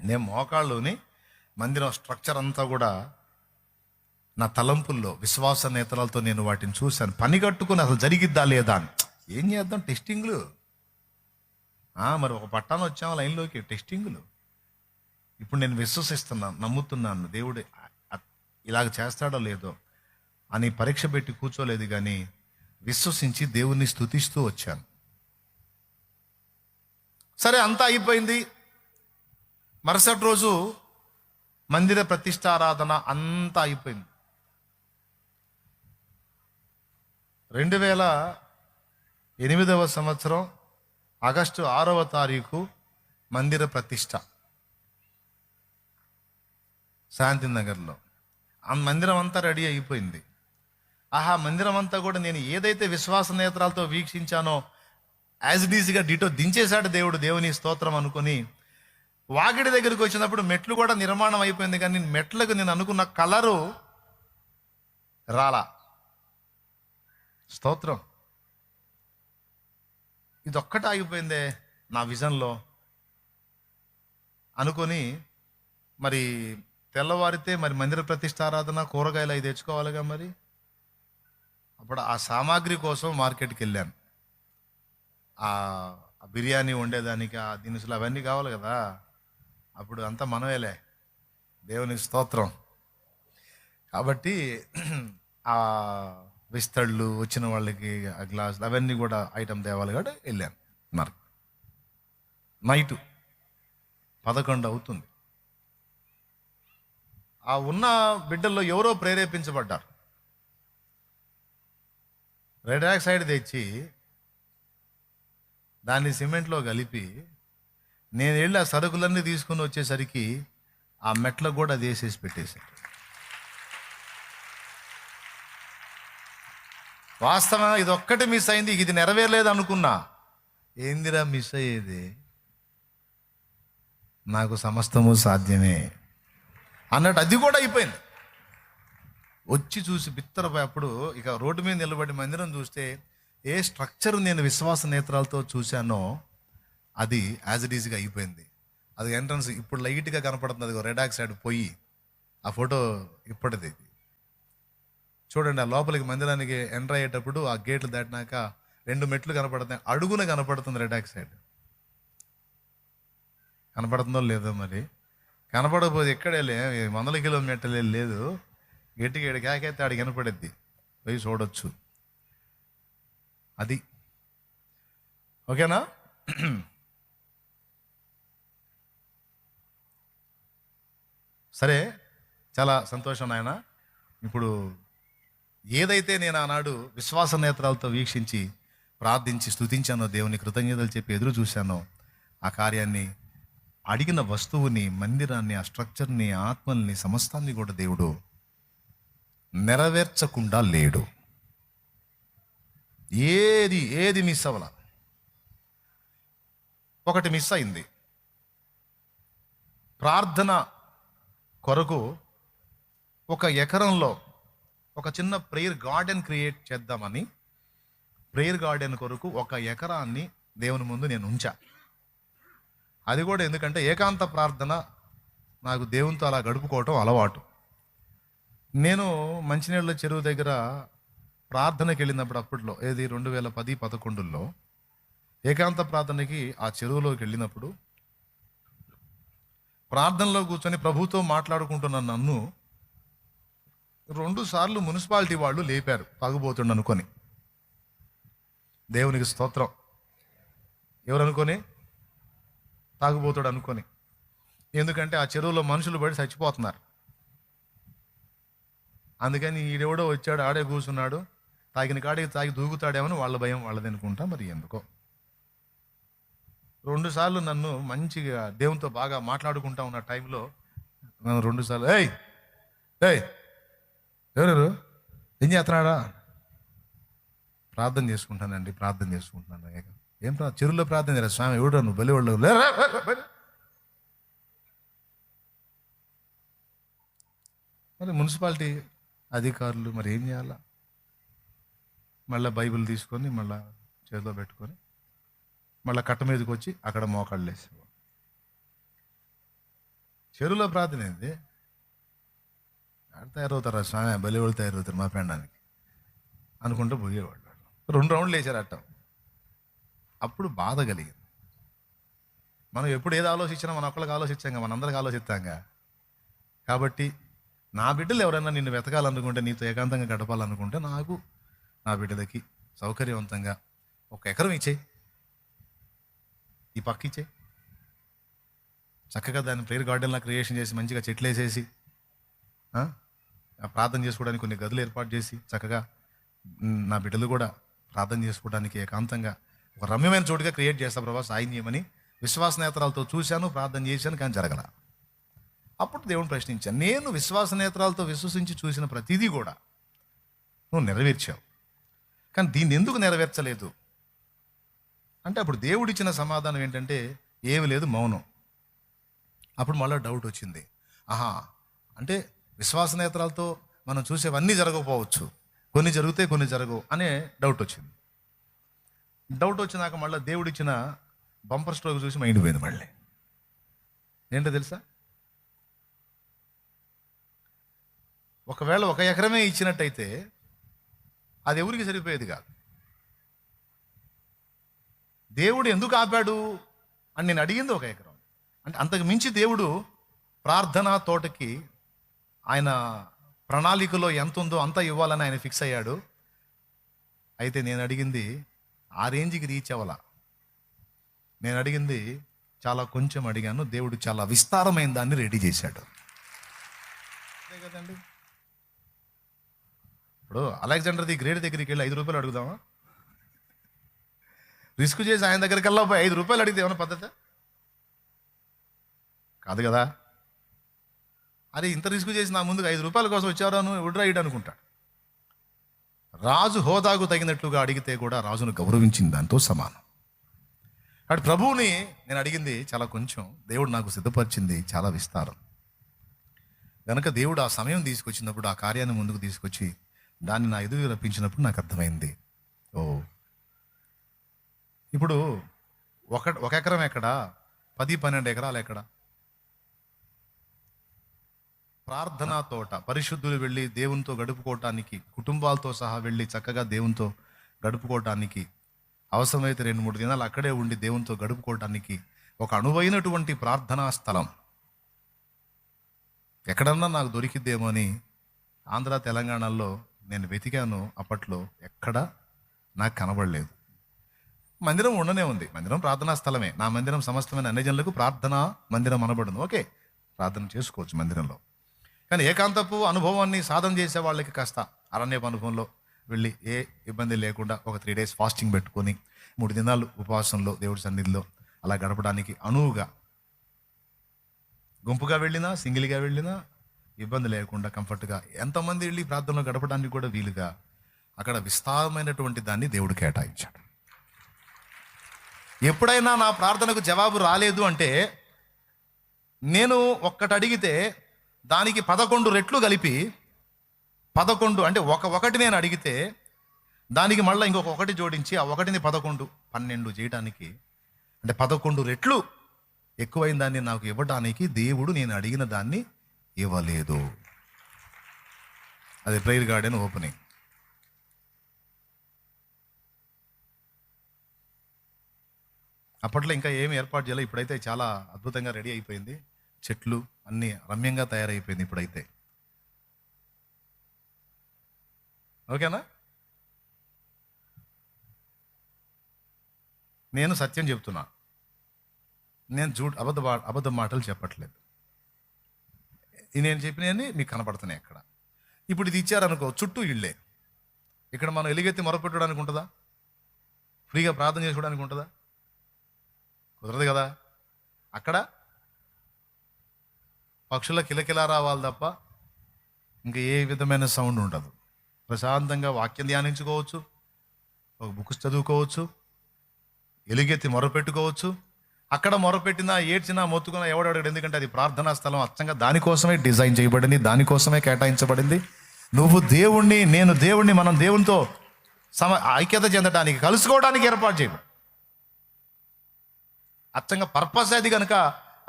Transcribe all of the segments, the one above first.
నేను మోకాళ్ళుని మందిరం స్ట్రక్చర్ అంతా కూడా నా తలంపుల్లో విశ్వాస నేతలతో నేను వాటిని చూశాను. పని కట్టుకుని అసలు జరిగిద్దా లేదా అని. ఏం చేద్దాం, టెస్టింగ్లు. మరి ఒక పట్టాను వచ్చాము లైన్లోకి, టెస్టింగ్లు. ఇప్పుడు నేను విశ్వసిస్తున్నాను, నమ్ముతున్నాను దేవుడు ఇలాగ చేస్తాడో లేదో అని పరీక్ష పెట్టి కూర్చోలేదు, కానీ విశ్వసించి దేవుణ్ణి స్తుతిస్తూ వచ్చాను. సరే, అంతా అయిపోయింది. మరుసటి రోజు మందిర ప్రతిష్టారాధన అంతా అయిపోయింది. 2008 సంవత్సరం ఆగస్టు 6వ తారీఖు మందిర ప్రతిష్ట శాంతినగర్లో. ఆ మందిరం అంతా రెడీ అయిపోయింది. మందిరం అంతా కూడా నేను ఏదైతే విశ్వాస నేత్రాలతో వీక్షించానో యాజ్ ఇట్ ఈజ్గా డిటో దించేశాడు దేవుడు. దేవుని స్తోత్రం అనుకొని వాకిడి దగ్గరికి వచ్చినప్పుడు మెట్లు కూడా నిర్మాణం అయిపోయింది, కానీ మెట్లకు నేను అనుకున్న కలరు రాలా. స్తోత్రం. ఇదొక్కటే ఆగిపోయిందే నా విజన్లో అనుకొని, మరి తెల్లవారితే మరి మందిర ప్రతిష్టారాధన కూరగాయలు అవి తెచ్చుకోవాలిగా. మరి అప్పుడు ఆ సామాగ్రి కోసం మార్కెట్కి వెళ్ళాను. ఆ బిర్యానీ వండేదానికి ఆ దినుసులు అవన్నీ కావాలి కదా. అప్పుడు అంతా మనమేలే, దేవునికి స్తోత్రం. కాబట్టి ఆ విస్తళ్ళు వచ్చిన వాళ్ళకి ఆ గ్లాసులు అవన్నీ కూడా ఐటమ్ తేవాలి కూడా వెళ్ళాను. నైటు 11 అవుతుంది. ఆ ఉన్న బిడ్డల్లో ఎవరో ప్రేరేపించబడ్డారు. రెడ్ ఆక్సైడ్ తెచ్చి దాన్ని సిమెంట్లో కలిపి నేను వెళ్ళి ఆ సరుకులన్నీ తీసుకుని వచ్చేసరికి ఆ మెట్లకు కూడా అది వేసేసి పెట్టేశారు. వాస్తవం ఇది ఒక్కటి మిస్ అయింది, ఇది నెరవేరలేదు అనుకున్నా. ఏందిరా మిస్ అయ్యేది, నాకు సమస్తము సాధ్యమే అన్నట్టు అది కూడా అయిపోయింది. వచ్చి చూసి బిత్తరపోయేప్పుడు ఇక రోడ్డు మీద నిలబడి మందిరం చూస్తే ఏ స్ట్రక్చర్ నేను విశ్వాస నేత్రాలతో చూశానో అది యాజ్ ఇట్ ఈజ్గా అయిపోయింది. అది ఎంట్రన్స్ ఇప్పుడు లైట్గా కనపడుతుంది, అది రెడ్ ఆక్సైడ్ పోయి. ఆ ఫోటో ఇప్పటిది. చూడండి, ఆ లోపలికి మందిరానికి ఎంటర్ అయ్యేటప్పుడు ఆ గేట్లు దాటినాక 2 మెట్లు కనపడుతున్నాయి, అడుగున కనపడుతుంది రెడ్ ఆక్సైడ్. కనపడుతుందో లేదో మరి. కనపడకపోతే ఎక్కడే 100 కిలోమీటర్లు లేదు, గట్టిగా కాకైతే ఆడికి కనపడద్ది, పోయి చూడొచ్చు. అది ఓకేనా? సరే, చాలా సంతోషం నాయన. ఇప్పుడు ఏదైతే నేను ఆనాడు విశ్వాస నేత్రాలతో వీక్షించి ప్రార్థించి స్తుతించానో, దేవుని కృతజ్ఞతలు చెప్పి ఎదురు చూశానో, ఆ కార్యాన్ని, అడిగిన వస్తువుని, మందిరాన్ని, ఆ స్ట్రక్చర్ని, ఆత్మల్ని, సమస్తాన్ని కూడా దేవుడు నెరవేర్చకుండా లేడు. ఏది మిస్ అవ్వాల. ఒకటి మిస్ అయింది. ప్రార్థన కొరకు ఒక ఎకరంలో ఒక చిన్న ప్రేయర్ గార్డెన్ క్రియేట్ చేద్దామని, ప్రేయర్ గార్డెన్ కొరకు 1 ఎకరాన్ని దేవుని ముందు నేను ఉంచా. అది కూడా ఎందుకంటే ఏకాంత ప్రార్థన నాకు దేవునితో అలా గడుపుకోవటం అలవాటు. నేను మంచినీళ్ళ చెరువు దగ్గర ప్రార్థనకి వెళ్ళినప్పుడు, అప్పట్లో 2010-11లో ఏకాంత ప్రార్థనకి ఆ చెరువులోకి వెళ్ళినప్పుడు ప్రార్థనలో కూర్చొని ప్రభుతో మాట్లాడుకుంటున్న నన్ను 2 సార్లు మున్సిపాలిటీ వాళ్ళు లేపారు, తాగుబోతుండ అనుకొని. దేవునికి స్తోత్రం. ఎవరు అనుకొని? తాగుబోతాడు అనుకొని. ఎందుకంటే ఆ చెరువులో మనుషులు పడి చచ్చిపోతున్నారు. అందుకని ఈడెవడో వచ్చాడు, ఆడే కూర్చున్నాడు, తాగిన కాడికి తాగి దూకుతాడేమని వాళ్ళ భయం వాళ్ళది అనుకుంటా. మరి ఎందుకో 2 సార్లు నన్ను మంచిగా దేవునితో బాగా మాట్లాడుకుంటా ఉన్న టైంలో నన్ను 2 సార్లు ఏయ్ ఎవరు ఏం చేస్తున్నాడా? ప్రార్థన చేసుకుంటానండి, ప్రార్థన చేసుకుంటున్నాను. ఏం చెరువులో ప్రార్థన చేయరా స్వామి? ఎవడు నువ్వు బలివాళ్ళు? మరి మున్సిపాలిటీ అధికారులు మరి ఏం చేయాలా? మళ్ళీ బైబిల్ తీసుకొని మళ్ళీ చేతిలో పెట్టుకొని మళ్ళీ కట్ట మీదకి వచ్చి అక్కడ మోకాళ్ళు వేసేవాడు. చెరువులో ప్రార్థన ఏంది? ఆడ తయారవుతారా స్వామి, బలి వాళ్ళు తయారవుతారు మా పెండానికి అనుకుంటూ పోయేవాళ్ళు. 2 రౌండ్లు వేసారు అట్టం. అప్పుడు బాధ కలిగింది. మనం ఎప్పుడు ఏది ఆలోచించినా మన ఒక్కళ్ళకి ఆలోచించాంగా, మనందరికి ఆలోచిస్తాంగా. కాబట్టి నా బిడ్డలు ఎవరైనా నిన్ను వెతకాలనుకుంటే, నీతో ఏకాంతంగా గడపాలనుకుంటే, నాకు నా బిడ్డలకి సౌకర్యవంతంగా 1 ఎకరం ఇచ్చేయి, ఈ పక్క ఇచ్చేయి. చక్కగా దాన్ని ప్రేయర్ గార్డెన్లా క్రియేషన్ చేసి మంచిగా చెట్లు వేసేసి, ప్రార్థన చేసుకోవడానికి కొన్ని గదులు ఏర్పాటు చేసి, చక్కగా నా బిడ్డలు కూడా ప్రార్థన చేసుకోవడానికి ఏకాంతంగా ఒక రమ్యమైన చోటుగా క్రియేట్ చేస్తా ప్రభా, సాయం చేయమని విశ్వాస నేత్రాలతో చూశాను, ప్రార్థన చేశాను, కానీ జరగల. అప్పుడు దేవుని ప్రశ్నించాను, నేను విశ్వాస నేత్రాలతో విశ్వసించి చూసిన ప్రతిదీ కూడా నువ్వు నెరవేర్చావు, కానీ దీన్ని ఎందుకు నెరవేర్చలేదు అంటే, అప్పుడు దేవుడిచ్చిన సమాధానం ఏంటంటే, ఏమి లేదు, మౌనం. అప్పుడు మళ్ళీ డౌట్ వచ్చింది. అంటే విశ్వాస నేత్రాలతో మనం చూసేవన్నీ జరగకపోవచ్చు, కొన్ని జరుగుతాయి, కొన్ని జరగవు అనే డౌట్ వచ్చింది. డౌట్ వచ్చినాక మళ్ళీ దేవుడిచ్చిన బంపర్ స్ట్రోక్ చూసి మైండ్ పోయింది. మళ్ళీ ఏంటో తెలుసా, ఒకవేళ 1 ఎకరమే ఇచ్చినట్టయితే అది ఎవరికి సరిపోయేది కాదు. దేవుడు ఎందుకు ఆపాడు అని నేను అడిగింది 1 ఎకరం. అంటే అంతకు మించి దేవుడు ప్రార్థనా తోటకి ఆయన ప్రణాళికలో ఎంత ఉందో అంతా ఇవ్వాలని ఆయన ఫిక్స్ అయ్యాడు. అయితే నేను అడిగింది ఆ రేంజ్కి రీచ్ అవ్వాలా. నేను అడిగింది చాలా కొంచెం అడిగాను, దేవుడు చాలా విస్తారమైన దాన్ని రెడీ చేశాడు. అంతే కదండి. ఇప్పుడు అలెగ్జాండర్ ది గ్రేట్ దగ్గరికి వెళ్ళి 5 రూపాయలు అడుగుదామా? రిస్క్ చేసి ఆయన దగ్గరికి వెళ్ళా 5 రూపాయలు అడిగితే ఏమైనా పద్ధతి కాదు కదా. అరే ఇంత రిస్క్ చేసి నా ముందుకు 5 రూపాయల కోసం వచ్చారాను ఉడ్రాయిడ్ అనుకుంటాడు. రాజు హోదాకు తగినట్లుగా అడిగితే కూడా రాజును గౌరవించింది దాంతో సమానం. అటు ప్రభువుని నేను అడిగింది చాలా కొంచెం, దేవుడు నాకు సిద్ధపరిచింది చాలా విస్తారం. కనుక దేవుడు ఆ సమయం తీసుకొచ్చినప్పుడు, ఆ కార్యాన్ని ముందుకు తీసుకొచ్చి దాన్ని నా ఎదురు రప్పించినప్పుడు నాకు అర్థమైంది, ఇప్పుడు 1 ఎకరం ఎక్కడ, 10-12 ఎకరాలు ఎక్కడ? ప్రార్థనా తోట, పరిశుద్ధులు వెళ్ళి దేవునితో గడుపుకోవటానికి, కుటుంబాలతో సహా వెళ్ళి చక్కగా దేవునితో గడుపుకోవటానికి, అవసరమైతే 2-3 దినాలు అక్కడే ఉండి దేవునితో గడుపుకోవటానికి ఒక అనువైనటువంటి ప్రార్థనా స్థలం ఎక్కడన్నా నాకు దొరికిద్దేమో అని ఆంధ్ర తెలంగాణలో నేను వెతికాను. అప్పట్లో ఎక్కడ నాకు కనబడలేదు. మందిరం ఉండనే ఉంది, మందిరం ప్రార్థనా స్థలమే. నా మందిరం సమస్తమైన అన్ని జనులకు ప్రార్థనా మందిరం అనబడును. ఓకే, ప్రార్థన చేసుకోవచ్చు మందిరంలో. కానీ ఏకాంతపు అనుభవాన్ని సాధన చేసే వాళ్ళకి కాస్త అరణ్యపు అనుభవంలో వెళ్ళి ఏ ఇబ్బంది లేకుండా ఒక 3 days ఫాస్టింగ్ పెట్టుకొని 3 దినాలు ఉపవాసంలో దేవుడి సన్నిధిలో అలా గడపడానికి అనువుగా, గుంపుగా వెళ్ళినా సింగిల్గా వెళ్ళినా ఇబ్బంది లేకుండా కంఫర్ట్గా ఎంతమంది వెళ్ళి ప్రార్థనలో గడపడానికి కూడా వీలుగా అక్కడ విస్తారమైనటువంటి దాన్ని దేవుడు కేటాయించాడు. ఎప్పుడైనా నా ప్రార్థనకు జవాబు రాలేదు అంటే, నేను ఒక్కటి అడిగితే దానికి 11 రెట్లు కలిపి 11 అంటే ఒకటి నేను అడిగితే దానికి మళ్ళీ ఇంకొక 1 జోడించి ఆ 1ని 11, 12 చేయడానికి, అంటే 11 రెట్లు ఎక్కువైన దాన్ని నాకు ఇవ్వడానికి దేవుడు నేను అడిగిన దాన్ని ఇవ్వలేదు. అది ప్రేయర్ గార్డెన్ ఓపెనింగ్. అప్పట్లో ఇంకా ఏమి ఏర్పాటు చేయాలి, ఇప్పుడైతే చాలా అద్భుతంగా రెడీ అయిపోయింది. చెట్లు అన్నీ రమ్యంగా తయారైపోయింది ఇప్పుడైతే. ఓకేనా? నేను సత్యం చెప్తున్నా, నేను అబద్ధ మాటలు చెప్పట్లేదు. నేను చెప్పినవన్నీ మీకు కనపడుతున్నాయి అక్కడ. ఇప్పుడు ఇది ఇచ్చారనుకో, చుట్టూ ఇళ్ళే. ఇక్కడ మనం ఎలుగెత్తి మొరపెట్టడానికి ఉంటుందా? ఫ్రీగా ప్రార్థన చేసుకోవడానికి ఉంటుందా? కుదరదు కదా. అక్కడ పక్షుల కిలకిలా రావాలి తప్ప ఇంకా ఏ విధమైన సౌండ్ ఉండదు. ప్రశాంతంగా వాక్యం ధ్యానించుకోవచ్చు, ఒక బుక్స్ చదువుకోవచ్చు, ఎలుగెత్తి మొరపెట్టుకోవచ్చు. అక్కడ మొరపెట్టినా ఏడ్చినా మొత్తుకున్నా ఎవడెవడు, ఎందుకంటే అది ప్రార్థనా స్థలం. అచ్చంగా దానికోసమే డిజైన్ చేయబడింది, దానికోసమే కేటాయించబడింది. నువ్వు దేవుణ్ణి, నేను దేవుణ్ణి, మనం దేవునితో ఐక్యత చెందడానికి, కలుసుకోవడానికి ఏర్పాటు చేయబడి అచ్చంగా పర్పస్ అది కనుక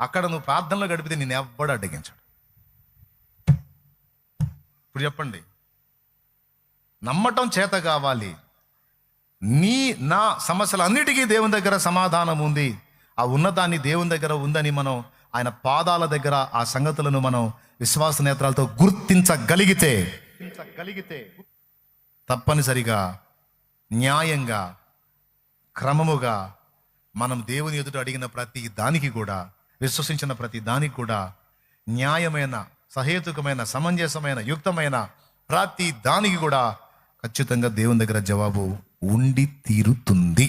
అక్కడ నువ్వు ప్రార్థనలో గడిపితే నేను ఎవ్వడు అడ్డగించాడు. ఇప్పుడు చెప్పండి, నమ్మటం చేత కావాలి. నా సమస్యలన్నిటికీ దేవుని దగ్గర సమాధానం ఉంది. ఆ ఉన్నదాన్ని దేవుని దగ్గర ఉందని మనం ఆయన పాదాల దగ్గర ఆ సంగతులను మనం విశ్వాస నేత్రాలతో గుర్తించగలిగితే తప్పనిసరిగా న్యాయంగా క్రమముగా మనం దేవుని ఎదుట అడిగిన ప్రతి దానికి కూడా, విశ్వసించిన ప్రతి దానికి కూడా న్యాయమైన, సహేతుకమైన, సమంజసమైన, యుక్తమైన ప్రతి దానికి కూడా ఖచ్చితంగా దేవుని దగ్గర జవాబు ఉండి తీరుతుంది.